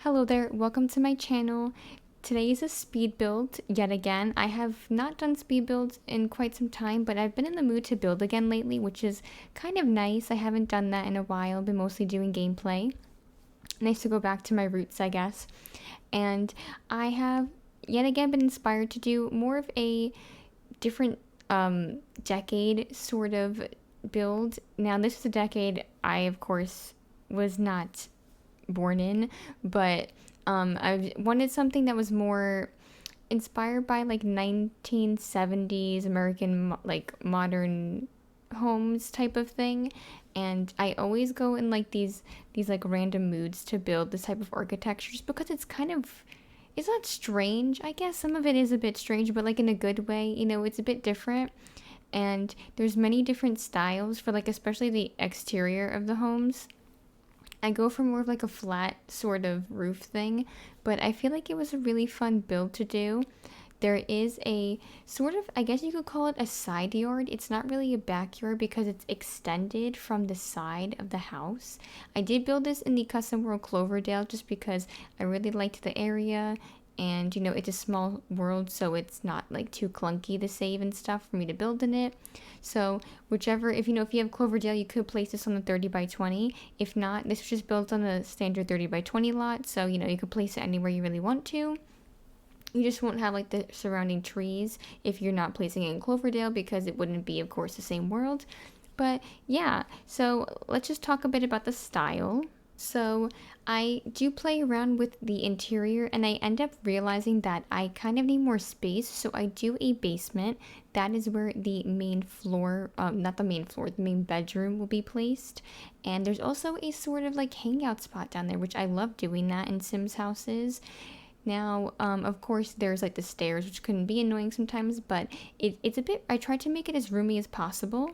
Hello there, welcome to my channel. Today is a speed build yet again. I have not done speed builds in quite some time, but I've been in the mood to build again lately, which is kind of nice. I haven't done that in a while, been mostly doing gameplay. Nice to go back to my roots, I guess. And I have yet again been inspired to do more of a different decade sort of build. Now, this is a decade I, of course, was not born in, but I wanted something that was more inspired by like 1970s American like modern homes type of thing. And I always go in like these like random moods to build this type of architecture just because it's not strange. I guess some of it is a bit strange, but like in a good way. It's a bit different. And there's many different styles for like especially the exterior of the homes. I go for more of like a flat sort of roof thing, but I feel like it was a really fun build to do. There is a sort of, I guess you could call it a side yard. It's not really a backyard because it's extended from the side of the house. I did build this in the Custom World Cloverdale just because I really liked the area, and it's a small world, so it's not like too clunky to save and stuff for me to build in it. So whichever, if you have Cloverdale, you could place this on the 30 by 20. If not, this was just built on the standard 30 by 20 lot, so you could place it anywhere you really want to. You just won't have like the surrounding trees if you're not placing it in Cloverdale, because it wouldn't be, of course, the same world. But yeah, so let's just talk a bit about the style. So I do play around with the interior, and I end up realizing that I kind of need more space. So I do a basement. That is where the main floor, not the main floor, the main bedroom will be placed. And there's also a sort of like hangout spot down there, which I love doing that in Sims houses. Now, of course, there's like the stairs, which can be annoying sometimes, but it's a bit, I tried to make it as roomy as possible.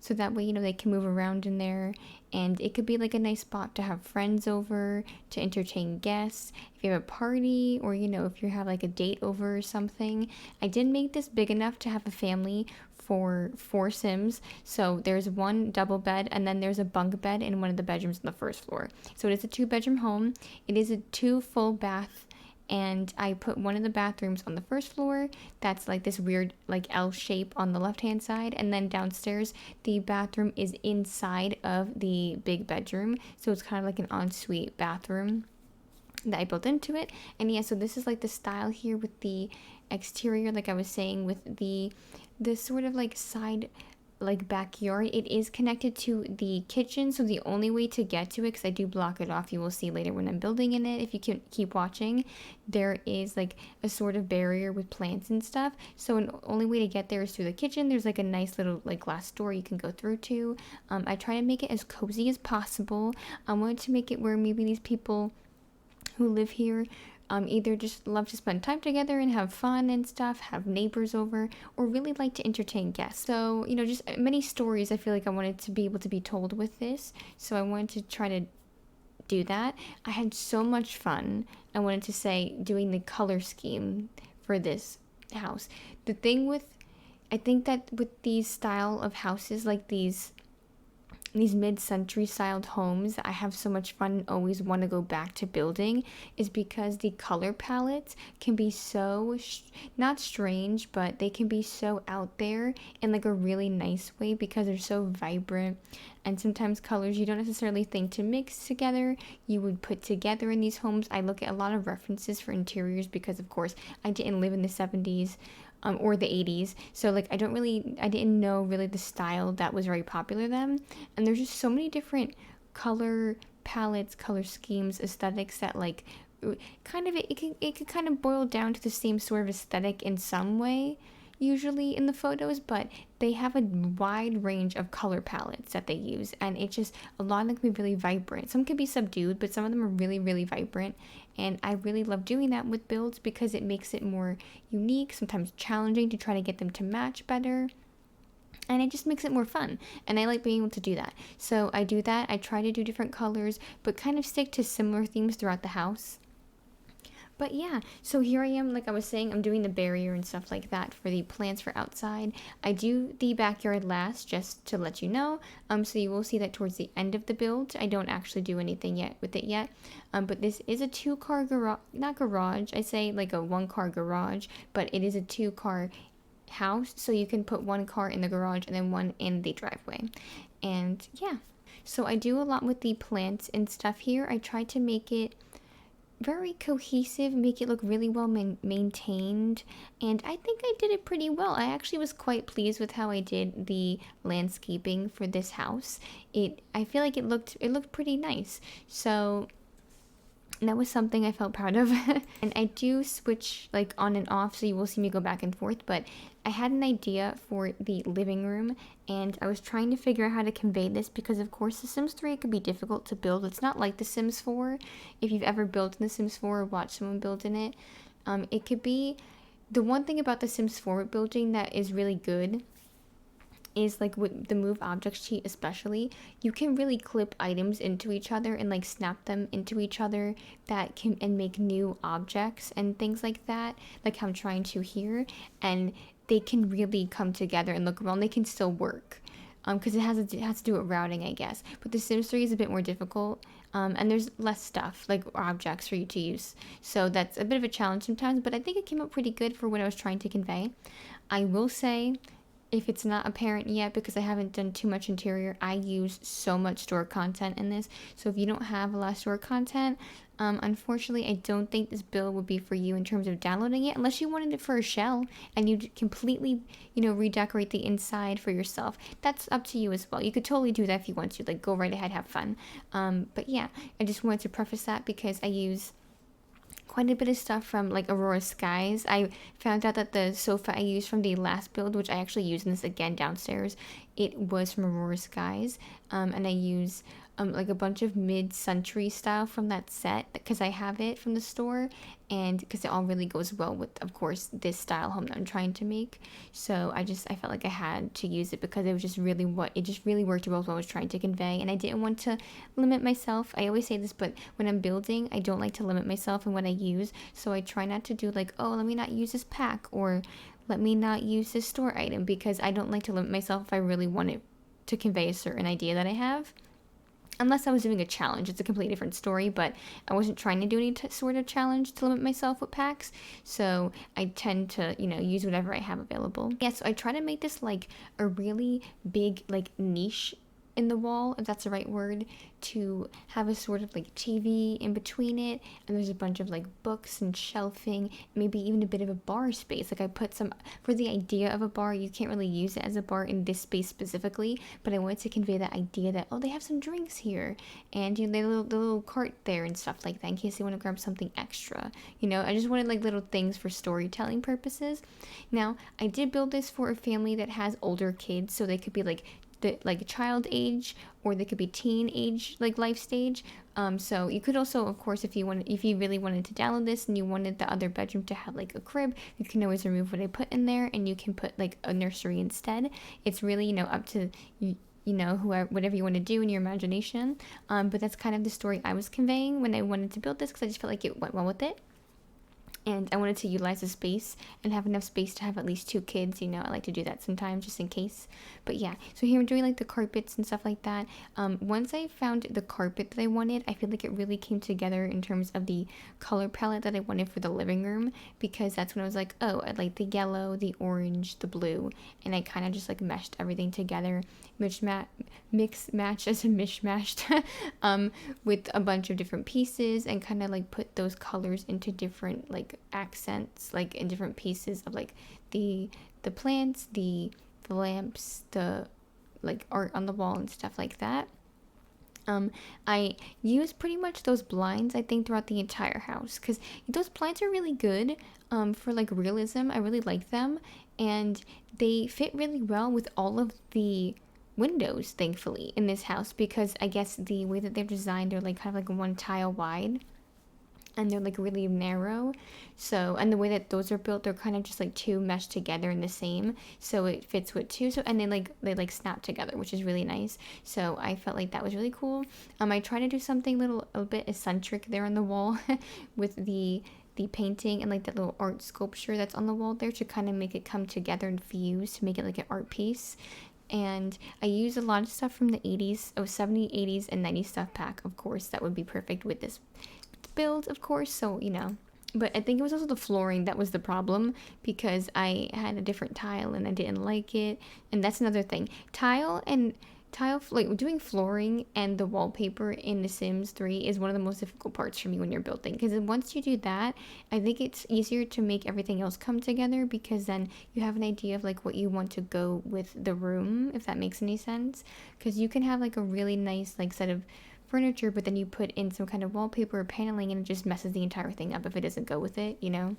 So that way, they can move around in there, and it could be like a nice spot to have friends over, to entertain guests. If you have a party, or, if you have like a date over or something. I did make this big enough to have a family for 4 Sims. So there's one double bed, and then there's a bunk bed in one of the bedrooms on the first floor. So it is a 2-bedroom home. It is a 2 full bath, and I put one of the bathrooms on the first floor. That's like this weird like L shape on the left hand side, and then downstairs the bathroom is inside of the big bedroom, so it's kind of like an ensuite bathroom that I built into it. And yeah, so this is like the style here with the exterior, like I was saying, with the sort of like side like backyard. It is connected to the kitchen, so the only way to get to it, because I do block it off, you will see later when I'm building in it if you can keep watching, there is like a sort of barrier with plants and stuff. So an only way to get there is through the kitchen. There's like a nice little like glass door you can go through to. I try to make it as cozy as possible. I wanted to make it where maybe these people who live here either just love to spend time together and have fun and stuff, have neighbors over, or really like to entertain guests. So, just many stories I feel like I wanted to be able to be told with this. So I wanted to try to do that. I had so much fun, I wanted to say, doing the color scheme for this house. The thing with, I think that with these style of houses, like these mid-century styled homes I have so much fun and always want to go back to building, is because the color palettes can be so not strange, but they can be so out there in like a really nice way because they're so vibrant. And sometimes colors you don't necessarily think to mix together, you would put together in these homes. I look at a lot of references for interiors because, of course, I didn't live in the 70s or the 80s, so like I didn't know really the style that was very popular then. And there's just so many different color palettes, color schemes, aesthetics that like kind of it can kind of boil down to the same sort of aesthetic in some way usually in the photos, but they have a wide range of color palettes that they use, and it just, a lot of them can be really vibrant. Some can be subdued, but some of them are really, really vibrant, and I really love doing that with builds because it makes it more unique, sometimes challenging to try to get them to match better, and it just makes it more fun, and I like being able to do that. So I do that. I try to do different colors, but kind of stick to similar themes throughout the house. But yeah, so here I am, like I was saying, I'm doing the barrier and stuff like that for the plants for outside. I do the backyard last, just to let you know. So you will see that towards the end of the build. I don't actually do anything yet with it yet. But this is a 2-car garage, not garage, I say like a 1-car garage, but it is a 2-car house, so you can put 1 car in the garage and then 1 in the driveway. And yeah, so I do a lot with the plants and stuff here. I try to make it very cohesive, make it look really well maintained, and I think I did it pretty well. I actually was quite pleased with how I did the landscaping for this house. I feel like it looked pretty nice. So that was something I felt proud of. And I do switch like on and off, so you will see me go back and forth, but I had an idea for the living room, and I was trying to figure out how to convey this because of course The Sims 3 could be difficult to build. It's not like The Sims 4. If you've ever built in The Sims 4 or watched someone build in it, it could be, the one thing about The Sims 4 building that is really good is like with the move object sheet especially, you can really clip items into each other and like snap them into each other that can and make new objects and things like that, like I'm trying to here, and they can really come together and look well, and they can still work. Because it has to do with routing, I guess. But The Sims 3 is a bit more difficult, and there's less stuff, like objects for you to use. So that's a bit of a challenge sometimes, but I think it came out pretty good for what I was trying to convey. I will say, if it's not apparent yet, because I haven't done too much interior, I use so much store content in this. So if you don't have a lot of store content, unfortunately, I don't think this build would be for you in terms of downloading it, unless you wanted it for a shell and you completely, redecorate the inside for yourself. That's up to you as well. You could totally do that if you want to, like go right ahead, have fun. But yeah, I just wanted to preface that because I use quite a bit of stuff from like Aurora Skies. I found out that the sofa I used from the last build, which I actually used in this again downstairs, it was from Aurora Skies. And I use like a bunch of mid-century style from that set because I have it from the store, and because it all really goes well with, of course, this style home that I'm trying to make. So I felt like I had to use it because it was just really worked well with what I was trying to convey, and I didn't want to limit myself. I always say this, but when I'm building, I don't like to limit myself in what I use, so I try not to do like, oh, let me not use this pack, or let me not use this store item, because I don't like to limit myself if I really want it to convey a certain idea that I have. Unless I was doing a challenge, it's a completely different story, but I wasn't trying to do any sort of challenge to limit myself with packs, so I tend to, use whatever I have available. Yeah, so I try to make this like a really big like niche in the wall, if that's the right word, to have a sort of like TV in between it, and there's a bunch of like books and shelving, maybe even a bit of a bar space. Like I put some, for the idea of a bar, you can't really use it as a bar in this space specifically, but I wanted to convey that idea that, oh, they have some drinks here, and the little cart there and stuff like that in case they want to grab something extra. I just wanted like little things for storytelling purposes. Now, I did build this for a family that has older kids, so they could be like child age, or they could be teen age, like life stage. So you could also, of course, if you really wanted to download this and you wanted the other bedroom to have like a crib, you can always remove what I put in there and you can put like a nursery instead. It's really, up to you, whatever you want to do in your imagination. But that's kind of the story I was conveying when I wanted to build this, because I just felt like it went well with it. And I wanted to utilize the space and have enough space to have at least 2 kids. I like to do that sometimes just in case. But yeah, so here I'm doing like the carpets and stuff like that. Once I found the carpet that I wanted, I feel like it really came together in terms of the color palette that I wanted for the living room, because that's when I was like, oh, I like the yellow, the orange, the blue, and I kind of just like meshed everything together, mishmashed with a bunch of different pieces, and kind of like put those colors into different like accents, like in different pieces of like the plants, the lamps, the like art on the wall and stuff like that. I used pretty much those blinds, I think, throughout the entire house, because those blinds are really good for like realism. I really like them, and they fit really well with all of the windows, thankfully, in this house, because I guess the way that they're designed, they're like kind of like 1 tile wide, and they're like really narrow. So, and the way that those are built, they're kind of just like 2 meshed together in the same, so it fits with 2. So, and they snap together, which is really nice. So I felt like that was really cool. I tried to do something a bit eccentric there on the wall with the the painting and like that little art sculpture that's on the wall there to kind of make it come together and fuse to make it like an art piece. And I use a lot of stuff from the 80s, 70s, 80s, and 90s stuff pack, of course. That would be perfect with this build, of course, so, you know. But I think it was also the flooring that was the problem, because I had a different tile and I didn't like it. And that's another thing. Like doing flooring and the wallpaper in The Sims 3 is one of the most difficult parts for me when you're building, because once you do that, I think it's easier to make everything else come together, because then you have an idea of like what you want to go with the room, if that makes any sense. Because you can have like a really nice like set of furniture, but then you put in some kind of wallpaper or paneling and it just messes the entire thing up if it doesn't go with it, you know.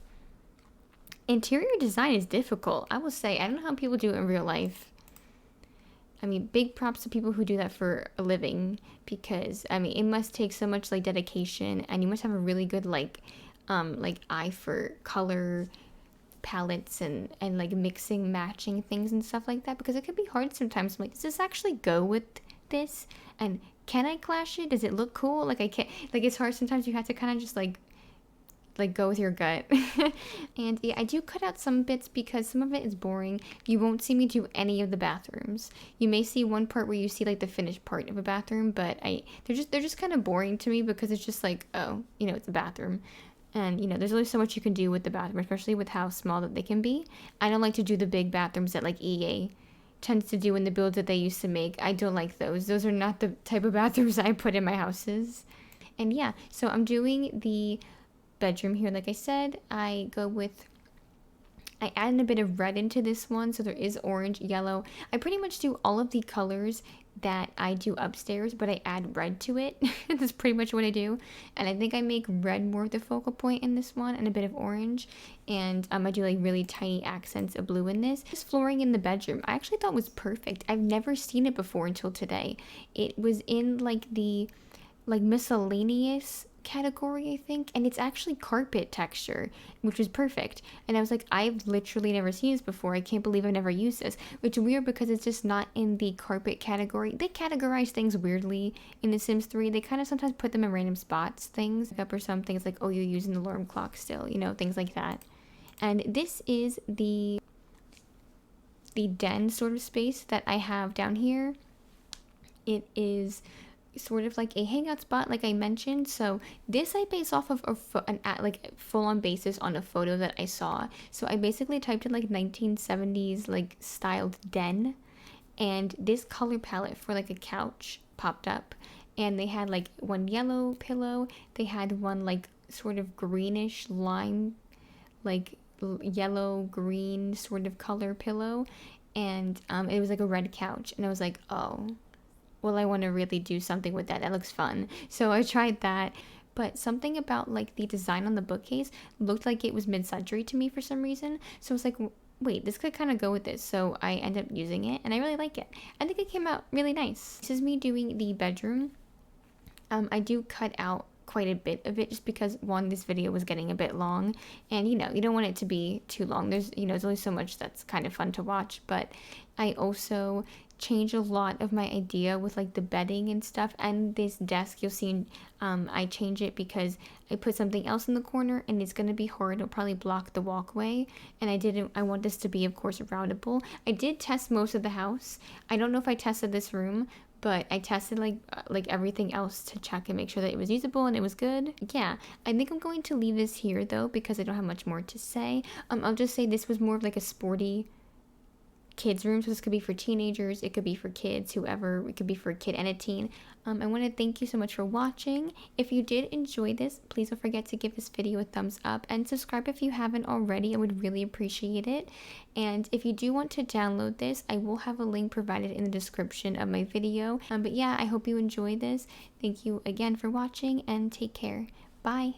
Interior design is difficult, I will say. I don't know how people do it in real life. I mean, big props to people who do that for a living, because I mean, it must take so much like dedication, and you must have a really good like eye for color palettes and like mixing, matching things and stuff like that, because it could be hard sometimes. I'm like, does this actually go with this? And can I clash it? Does it look cool? Like I can't, like it's hard sometimes. You have to kind of just like go with your gut. And yeah, I do cut out some bits because some of it is boring. You won't see me do any of the bathrooms. You may see one part where you see like the finished part of a bathroom, but they're just kind of boring to me, because it's just like, oh, you know, it's a bathroom. And, you know, there's only so much you can do with the bathroom, especially with how small that they can be. I don't like to do the big bathrooms that like EA tends to do in the builds that they used to make. I don't like those. Those are not the type of bathrooms I put in my houses. And yeah, so I'm doing the bedroom here. Like I said, I added a bit of red into this one, so there is orange, yellow. I pretty much do all of the colors that I do upstairs, but I add red to it. That's pretty much what I do. And I think I make red more of the focal point in this one, and a bit of orange. And I do like really tiny accents of blue in this. This flooring in the bedroom, I actually thought was perfect. I've never seen it before until today. It was in like the miscellaneous category, I think, and it's actually carpet texture, which was perfect. And I was like, I've literally never seen this before. I can't believe I've never used this, which is weird because it's just not in the carpet category. They categorize things weirdly in The Sims 3. They kind of sometimes put them in random spots, things up or some things like, oh, you're using the alarm clock still, you know, things like that. And this is the den sort of space that I have down here. It is sort of like a hangout spot, like I mentioned. So this I base off of an full-on basis on a photo that I saw. So I basically typed in like 1970s like styled den, and this color palette for like a couch popped up, and they had like one yellow pillow, they had one like sort of greenish lime, like yellow green sort of color pillow, and it was like a red couch, and I was like, oh, well, I want to really do something with that. That looks fun. So I tried that. But something about like the design on the bookcase looked like it was mid-century to me for some reason. So I was like, wait, this could kind of go with this. So I ended up using it, and I really like it. I think it came out really nice. This is me doing the bedroom. I do cut out quite a bit of it just because, one, this video was getting a bit long, and you know, you don't want it to be too long. There's only so much that's kind of fun to watch. But I also change a lot of my idea with like the bedding and stuff, and this desk you'll see I change it because I put something else in the corner and it's going to be hard. It'll probably block the walkway, and I want this to be, of course, routable. I did test most of the house. I don't know if I tested this room, but I tested like everything else to check and make sure that it was usable and it was good. Yeah, I think I'm going to leave this here though, because I don't have much more to say. I'll just say this was more of like a sporty kids room, so this could be for teenagers, it could be for kids, whoever, it could be for a kid and a teen. I want to thank you so much for watching. If you did enjoy this, please don't forget to give this video a thumbs up and subscribe if you haven't already. I would really appreciate it. And if you do want to download this, I will have a link provided in the description of my video. But yeah, I hope you enjoy this. Thank you again for watching, and take care. Bye.